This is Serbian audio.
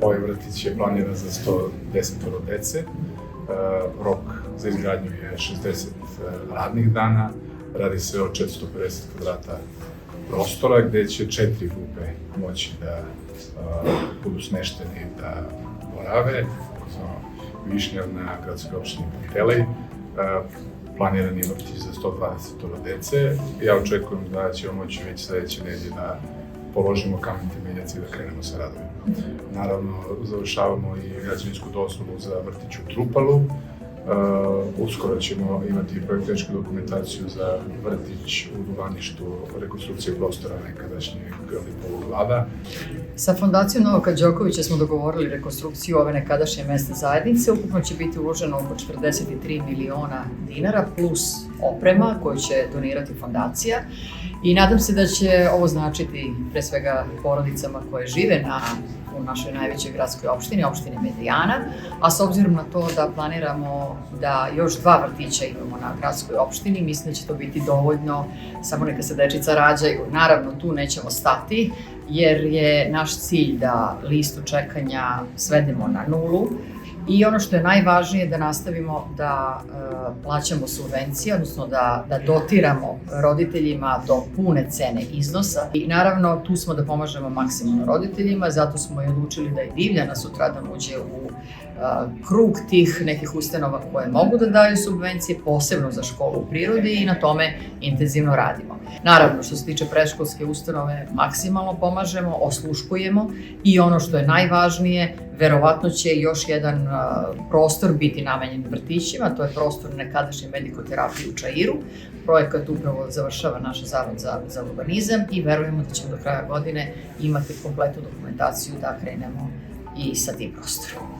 Ovaj vrtić je planiran za 110 dece. Rok za izgradnju je 60 radnih dana. Radi se o 450 kvadrata prostora gde će 4 grupe moći da budu smešteni da borave. Višnjavna, gradska opština Pantelej. Planiran je vrtić za 120 dece. Ja očekujem da ćemo moći već sledeće nedelje da položimo kamen temeljac i da krenemo sa radovima. Naravno, završavamo i građevinsku dozvolu za vrtić u Trupalu. Uskoro ćemo imati projektečku dokumentaciju za vrtić u Duvaništu, rekonstrukcije prostora nekadašnjeg Lipovog Vlada. Sa Fondacijom Novaka Đokovića smo dogovorili rekonstrukciju ove nekadašnje mesne zajednice. Ukupno će biti uloženo oko 43 miliona dinara plus oprema koju će donirati fondacija. I nadam se da će ovo značiti pre svega porodicama koje žive u našoj najvećoj gradskoj opštini, opštini Medijana, a s obzirom na to da planiramo da još 2 vrtića imamo na gradskoj opštini, mislim da će to biti dovoljno, samo neka se dečica rađaju. Naravno, tu nećemo stati, jer je naš cilj da listu čekanja svedemo na 0. I ono što je najvažnije da nastavimo da plaćamo subvencije, odnosno da dotiramo roditeljima do pune cene iznosa. I naravno tu smo da pomažemo maksimalno roditeljima, zato smo i odlučili da i Divljana sutradan uđe u krug tih nekih ustanova koje mogu da daju subvencije, posebno za školu u prirodi i na tome intenzivno radimo. Naravno, što se tiče predškolske ustanove, maksimalno pomažemo, osluškujemo i ono što je najvažnije, verovatno će još jedan prostor biti namenjen vrtićima, to je prostor nekadašnje medikoterapije u Čairu. Projekat upravo završava naš Zavod za urbanizam i verujemo da ćemo do kraja godine imati kompletnu dokumentaciju da krenemo i sa tim prostorom.